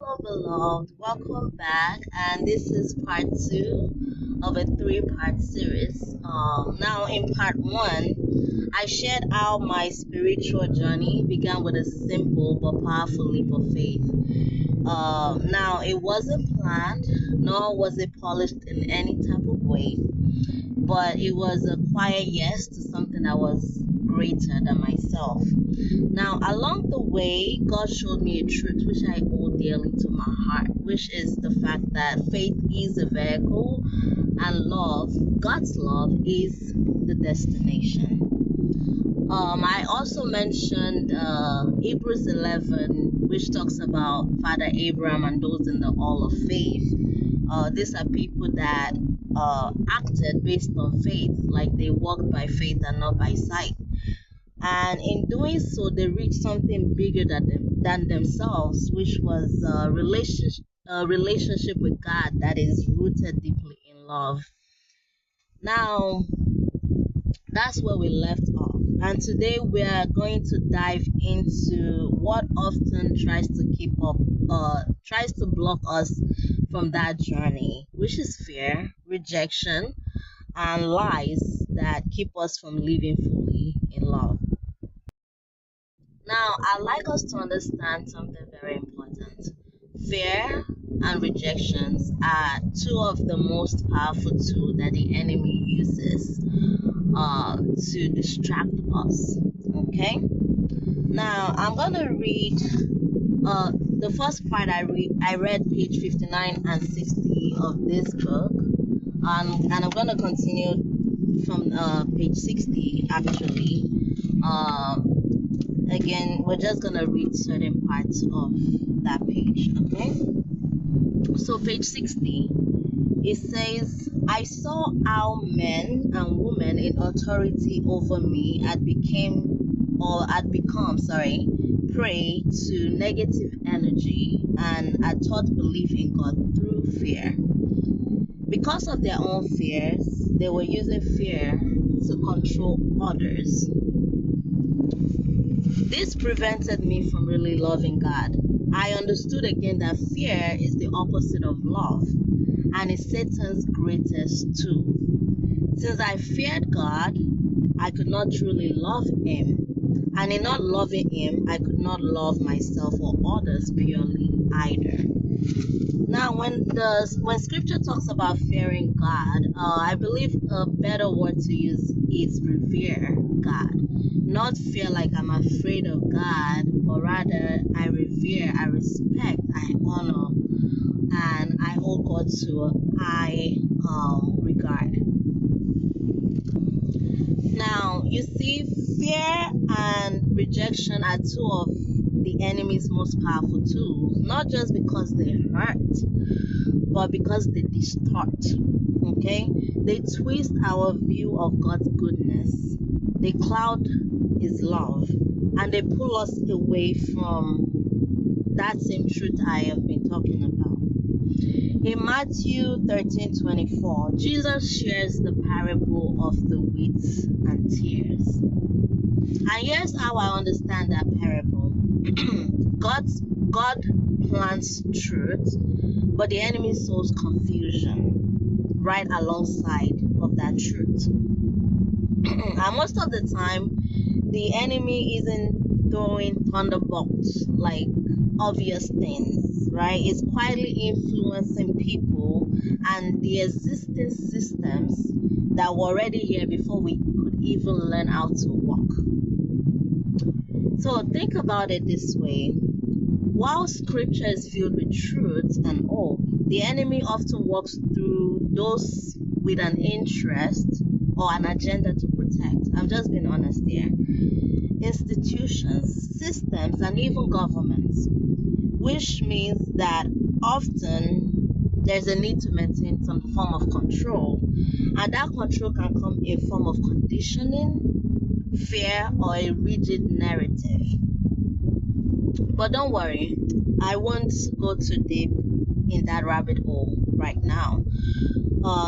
Hello, beloved. Welcome back. And this is part two of a three-part series. Now, in part one, I shared how my spiritual journey began with a simple but powerful leap of faith. Now, it wasn't planned, nor was it polished in any type of way, but it was a quiet yes to something that was greater than myself. Now, along the way, God showed me a truth which I hold dearly to my heart, which is the fact that faith is a vehicle and love, God's love, is the destination. I also mentioned Hebrews 11, which talks about Father Abraham and those in the Hall of Faith. These are people that acted based on faith, like they walked by faith and not by sight. And in doing so, they reached something bigger than themselves, which was a relationship with God that is rooted deeply in love. Now, that's where we left off. And today we are going to dive into what often tries to block us from that journey, which is fear, rejection, and lies that keep us from living fully in love. Now, I'd like us to understand something very important. Fear and rejections are two of the most powerful tools that the enemy uses to distract us. Okay? Now, I'm going to read the first part I read page 59 and 60 of this book. And I'm going to continue from page 60 actually. Um, Again, we're just gonna read certain parts of that page, okay? So page 60, it says, I saw how men and women in authority over me had become, prey to negative energy and had taught belief in God through fear. Because of their own fears, they were using fear to control others. This prevented me from really loving God. I understood again that fear is the opposite of love and is Satan's greatest tool. Since I feared God, I could not truly love Him. And in not loving Him, I could not love myself or others purely either. Now, when scripture talks about fearing God, I believe a better word to use is revere God. Not feel like I'm afraid of God, but rather I revere, I respect, I honor, and I hold God to a high regard. Now, you see, fear and rejection are two of the enemy's most powerful tools, not just because they hurt, but because they distort. Okay? They twist our view of God's goodness, they cloud His love, and they pull us away from that same truth I have been talking about. In Matthew 13:24, Jesus shares the parable of the wheat and tares. And here's how I understand that parable. God plants truth, but the enemy sows confusion right alongside of that truth. And most of the time, the enemy isn't throwing thunderbolts like obvious things, right? It's quietly influencing people and the existing systems that were already here before we could even learn how to walk. So think about it this way. While scripture is filled with truth and hope, the enemy often walks through those with an interest or an agenda to protect. I'm just being honest here. Institutions, systems, and even governments, which means that often there's a need to maintain some form of control, and that control can come in form of conditioning, fear, or a rigid narrative. But don't worry, I won't go too deep in that rabbit hole right now.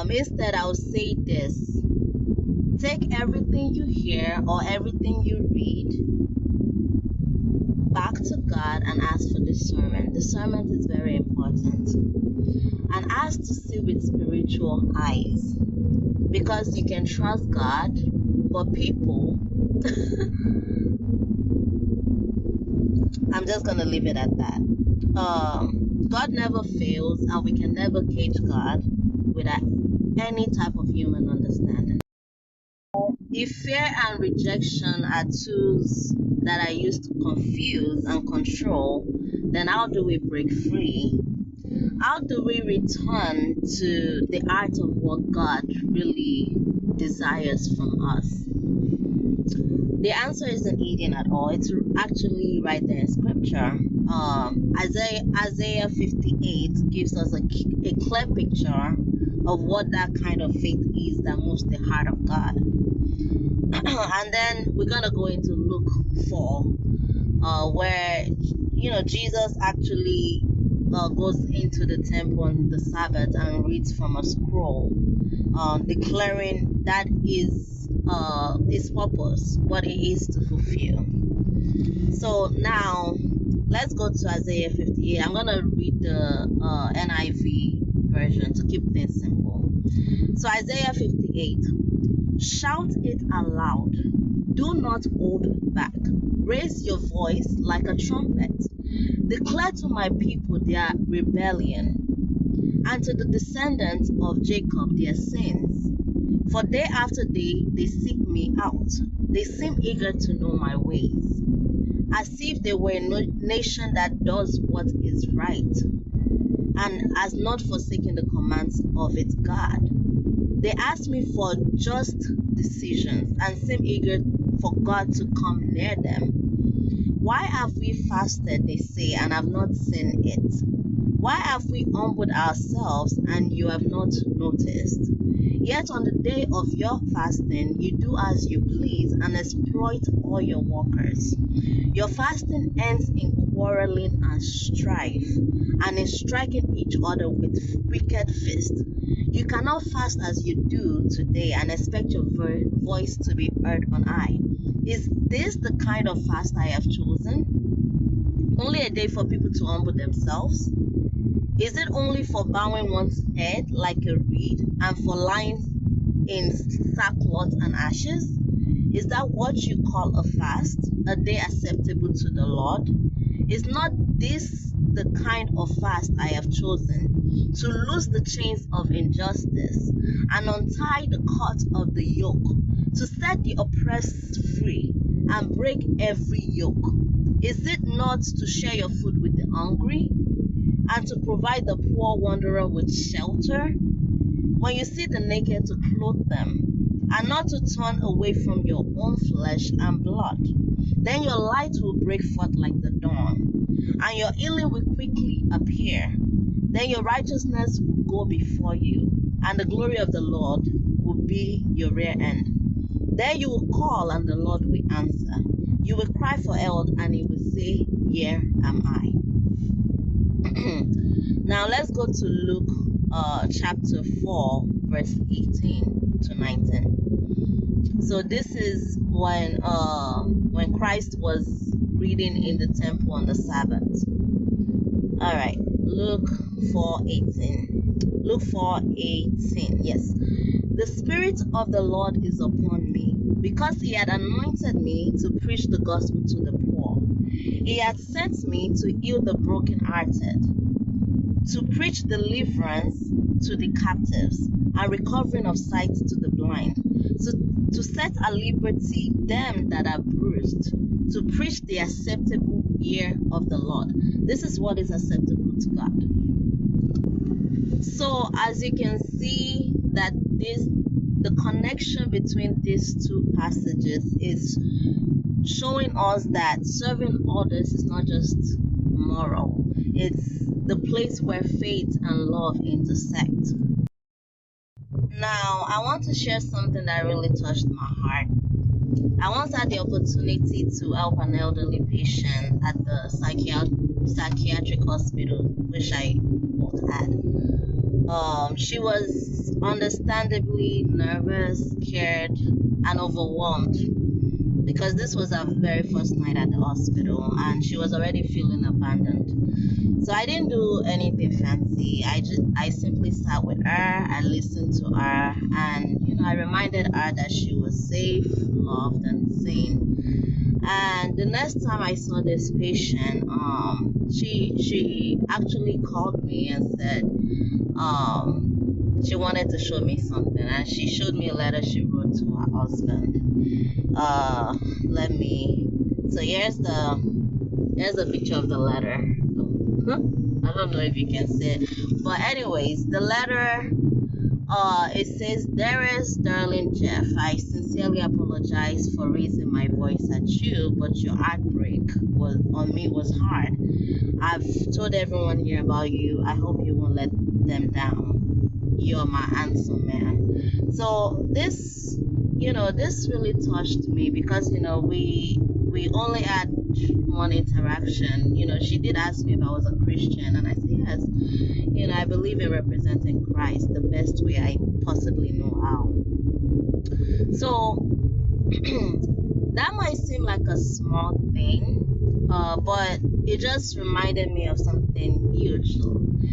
Instead, I'll say this: take everything you hear or everything you read back to God and ask for discernment. Discernment is very important. And ask to see with spiritual eyes. Because you can trust God, but people, I'm just going to leave it at that. God never fails, and we can never gauge God without any type of human understanding. If fear and rejection are tools that are used to confuse and control, then how do we break free? How do we return to the art of what God really desires from us? The answer isn't eating at all. It's actually right there in scripture. Isaiah 58 gives us a clear picture of what that kind of faith is that moves the heart of God. And then we're going to go into Luke 4, where, Jesus actually goes into the temple on the Sabbath and reads from a scroll, declaring that is his purpose, what he is to fulfill. So now, let's go to Isaiah 58. I'm going to read the NIV version to keep things simple. So Isaiah 58. Shout it aloud. Do not hold back. Raise your voice like a trumpet. Declare to my people their rebellion, and to the descendants of Jacob their sins. For day after day they seek me out. They seem eager to know my ways, as if they were a nation that does what is right, and has not forsaken the commands of its God. They ask me for just decisions and seem eager for God to come near them. Why have we fasted, they say, and have not seen it? Why have we humbled ourselves and you have not noticed? Yet on the day of your fasting, you do as you please and exploit all your workers. Your fasting ends in quarreling and strife, and in striking each other with wicked fists. You cannot fast as you do today and expect your voice to be heard on high. Is this the kind of fast I have chosen? Only a day for people to humble themselves? Is it only for bowing one's head like a reed and for lying in sackcloth and ashes? Is that what you call a fast, a day acceptable to the Lord? Is not this the kind of fast I have chosen, to loose the chains of injustice and untie the cord of the yoke, to set the oppressed free and break every yoke? Is it not to share your food with the hungry and to provide the poor wanderer with shelter? When you see the naked, to clothe them, and not to turn away from your own flesh and blood. Then your light will break forth like the dawn, and your healing will quickly appear. Then your righteousness will go before you, and the glory of the Lord will be your rear end. Then you will call, and the Lord will answer. You will cry for help, and he will say, Here am I. Now let's go to Luke chapter 4, verse 18 to 19. So this is when Christ was reading in the temple on the Sabbath. All right, Luke 4:18. Luke 4:18. Yes. The Spirit of the Lord is upon me, because he had anointed me to preach the gospel to the poor. He had sent me to heal the brokenhearted, to preach deliverance to the captives and recovering of sight to the blind, to set at liberty them that are bruised, to preach the acceptable year of the Lord. This is what is acceptable to God. So as you can see that the connection between these two passages is showing us that serving others is not just moral. It's the place where faith and love intersect. Now, I want to share something that really touched my heart. I once had the opportunity to help an elderly patient at the psychiatric hospital, which I worked at. She was understandably nervous, scared, and overwhelmed because this was her very first night at the hospital and she was already feeling abandoned. So I didn't do anything fancy. I simply sat with her, I listened to her, and I reminded her that she was safe, loved, and sane. And the next time I saw this patient, she actually called me and said she wanted to show me something, and she showed me a letter she wrote to her husband. Let me. So here's a picture of the letter. I don't know if you can see it, but anyways, the letter. It says, "Dearest darling Jeff, I sincerely apologize for raising my voice at you, but your heartbreak on me was hard. I've told everyone here about you. I hope you won't let them down. You're my handsome man." So this really touched me because we only had one interaction. She did ask me if I was a Christian, and I said yes. I believe in representing Christ the best way I possibly know how. So that might seem like a small thing, but it just reminded me of something huge.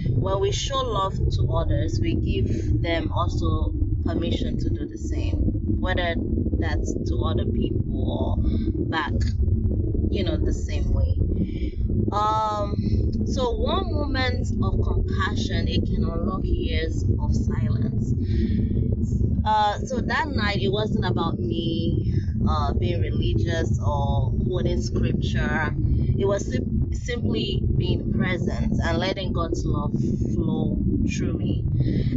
When we show love to others, we give them also permission to do the same, whether that's to other people or back, the same way. So one moment of compassion, it can unlock years of silence. So that night, it wasn't about me being religious or quoting scripture. It was simply being present and letting God's love flow through me.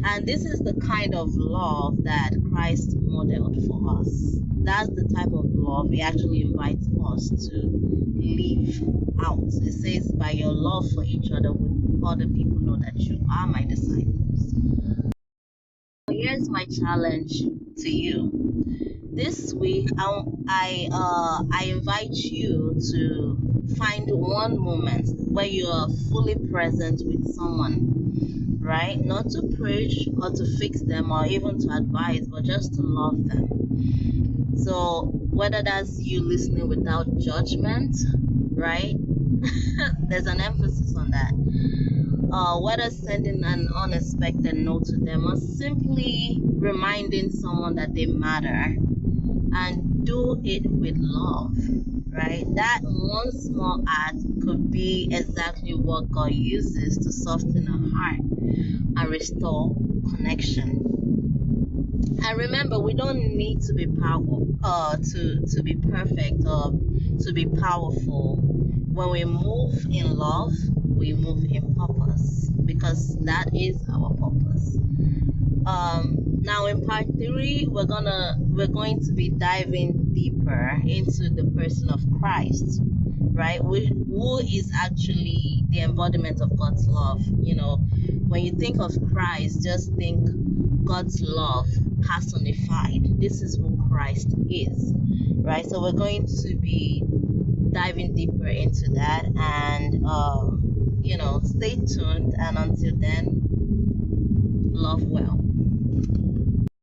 And this is the kind of love that Christ modeled for us. That's the type of love He actually invites us to live out. It says, "By your love for each other, with other people know that you are my disciples." Here's my challenge to you. This week, I invite you to find one moment where you are fully present with someone, right? Not to preach or to fix them or even to advise, but just to love them. So whether that's you listening without judgment, right? There's an emphasis on that. Whether sending an unexpected note to them or simply reminding someone that they matter, and do it with love, right? That one small act could be exactly what God uses to soften a heart and restore connection. And remember, we don't need to be to be perfect or to be powerful. When we move in love, we move in purpose, because that is our purpose. Now in part 3, we're going to be diving deeper into the person of Christ, right? Who is actually the embodiment of God's love. When you think of Christ, just think God's love personified. This is who Christ is, right? So we're going to be diving deeper into that, and stay tuned. And until then, love well.